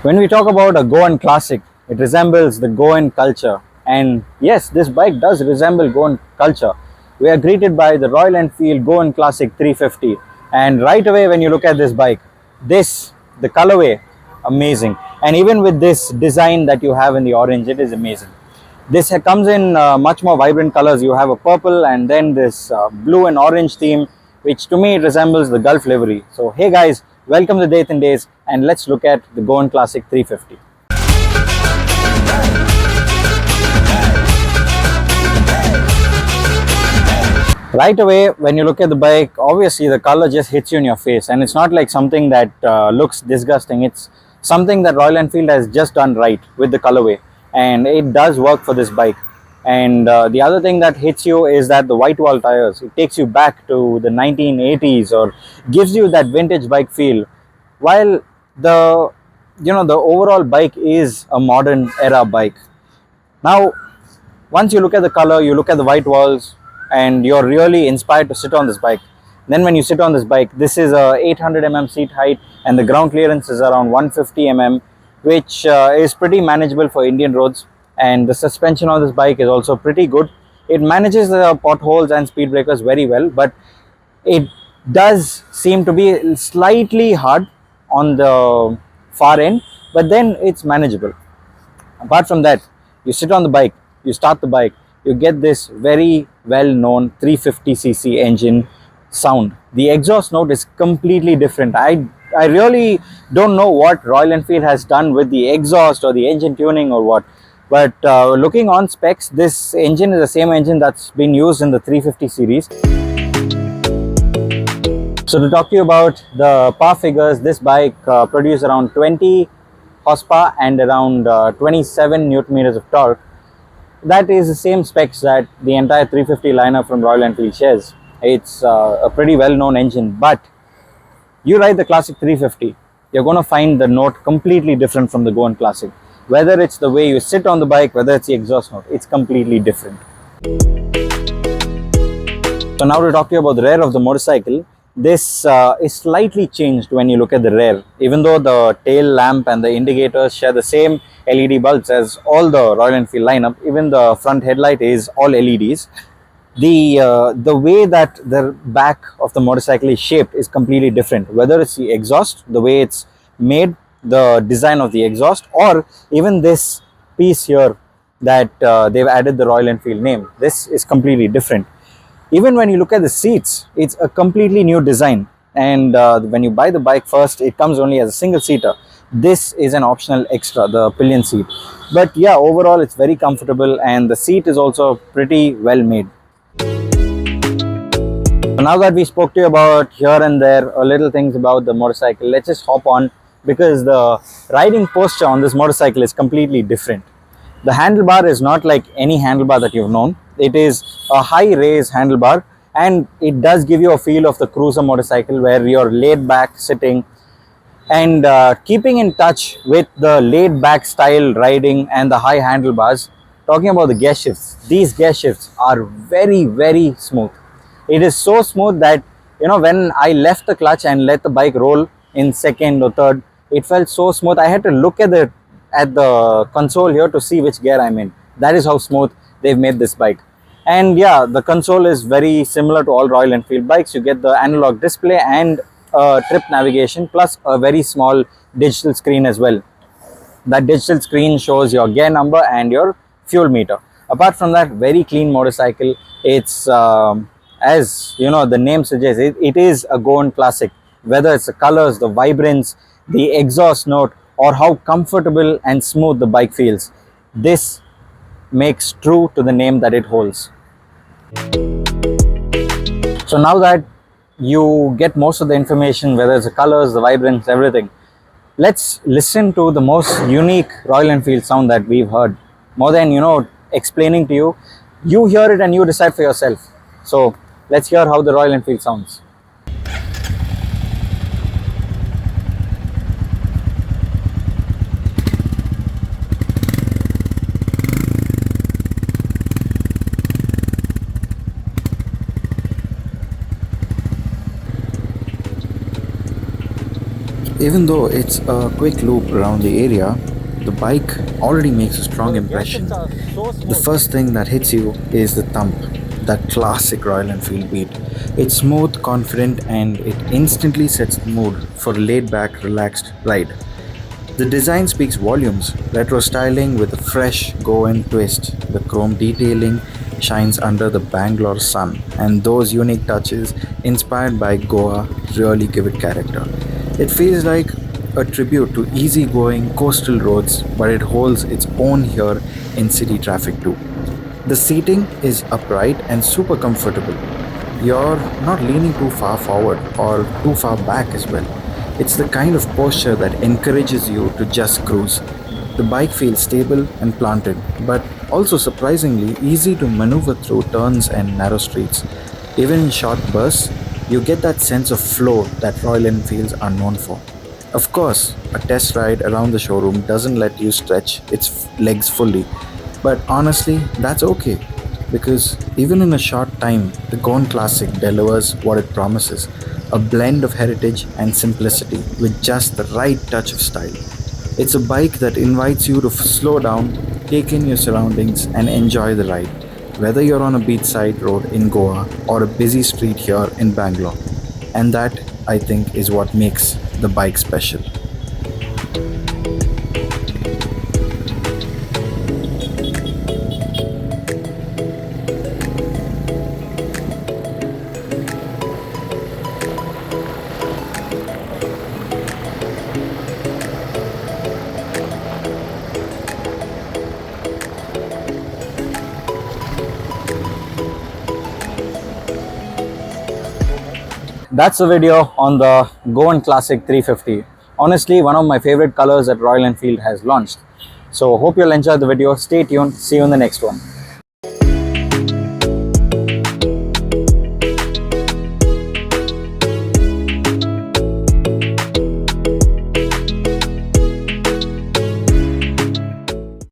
When we talk about a Goan Classic, it resembles the Goan culture. And yes, this bike does resemble Goan culture. We are greeted by the Royal Enfield Goan Classic 350. And right away when you look at this bike, the colorway, amazing. And even with this design that you have in the orange, it is amazing. This comes in much more vibrant colors. You have a purple and then this blue and orange theme, which to me resembles the Gulf livery. So hey guys, welcome to Dathan Days and let's look at the Goan Classic 350. Right away when you look at the bike, obviously the color just hits you in your face, and it's not like something that looks disgusting. It's something that Royal Enfield has just done right with the colorway, and it does work for this bike. And the other thing that hits you is that the white wall tires, it takes you back to the 1980s or gives you that vintage bike feel, while the the overall bike is a modern era bike. Now once you look at the color, you look at the white walls, and you're really inspired to sit on this bike. Then when you sit on this bike, this is a 800 mm seat height and the ground clearance is around 150 mm, which is pretty manageable for Indian roads. And the suspension on this bike is also pretty good. It manages the potholes and speed breakers very well, but it does seem to be slightly hard on the far end, but then it's manageable. Apart from that, you sit on the bike, you start the bike, you get this very well known 350cc engine sound. The exhaust note is completely different. I really don't know what Royal Enfield has done with the exhaust or the engine tuning or what, but looking on specs, this engine is the same engine that's been used in the 350 series. So to talk to you about the power figures, this bike produced around 20 horsepower and around 27 newton meters of torque. That is the same specs that the entire 350 lineup from Royal Enfield shares. It's a pretty well-known engine, but you ride the Classic 350, you're going to find the note completely different from the Goan Classic. Whether it's the way you sit on the bike, whether it's the exhaust note, it's completely different. So now to talk to you about the rear of the motorcycle, this is slightly changed when you look at the rear. Even though the tail lamp and the indicators share the same LED bulbs as all the Royal Enfield lineup, even the front headlight is all LEDs. The way that the back of the motorcycle is shaped is completely different. Whether it's the exhaust, the way it's made, the design of the exhaust, or even this piece here that they've added the Royal Enfield name, this is completely different. Even when you look at the seats, it's a completely new design. And when you buy the bike first, it comes only as a single seater. This is an optional extra, the pillion seat. But yeah, overall it's very comfortable and the seat is also pretty well made. So now that we spoke to you about here and there a little things about the motorcycle, let's just hop on, because the riding posture on this motorcycle is completely different. The handlebar is not like any handlebar that you've known. It is a high raise handlebar, and it does give you a feel of the cruiser motorcycle where you're laid back sitting and keeping in touch with the laid back style riding and the high handlebars. Talking about the gear shifts, these gear shifts are very smooth. It is so smooth that when I left the clutch and let the bike roll in second or third, it felt so smooth. I had to look at the console here to see which gear I'm in. That is how smooth they've made this bike. And yeah, the console is very similar to all Royal Enfield bikes. You get the analog display and trip navigation, plus a very small digital screen as well. That digital screen shows your gear number and your fuel meter. Apart from that, very clean motorcycle. It's as the name suggests, it is a Goan Classic. Whether it's the colors, the vibrance, the exhaust note, or how comfortable and smooth the bike feels, this makes true to the name that it holds. So now that you get most of the information, whether it's the colors, the vibrance, everything, let's listen to the most unique Royal Enfield sound that we've heard. More than explaining to you, you hear it and you decide for yourself. So let's hear how the Royal Enfield sounds. Even though it's a quick loop around the area, the bike already makes a strong impression. The first thing that hits you is the thump, that classic Royal Enfield beat. It's smooth, confident, and it instantly sets the mood for a laid back, relaxed ride. The design speaks volumes. Retro styling with a fresh Goan twist. The chrome detailing shines under the Bangalore sun, and those unique touches inspired by Goa really give it character. It feels like a tribute to easygoing coastal roads, but it holds its own here in city traffic too. The seating is upright and super comfortable. You're not leaning too far forward or too far back as well. It's the kind of posture that encourages you to just cruise. The bike feels stable and planted, but also surprisingly easy to maneuver through turns and narrow streets. Even in short bursts, you get that sense of flow that Royal Enfields are known for. Of course, a test ride around the showroom doesn't let you stretch its legs fully, but honestly, that's okay because even in a short time, the Goan Classic delivers what it promises, a blend of heritage and simplicity with just the right touch of style. It's a bike that invites you to slow down, take in your surroundings, and enjoy the ride, whether you're on a beachside road in Goa or a busy street here in Bangalore. And that, I think, is what makes the bike special. That's the video on the Goan Classic 350. Honestly, one of my favorite colors that Royal Enfield has launched. So hope you'll enjoy the video. Stay tuned. See you in the next one.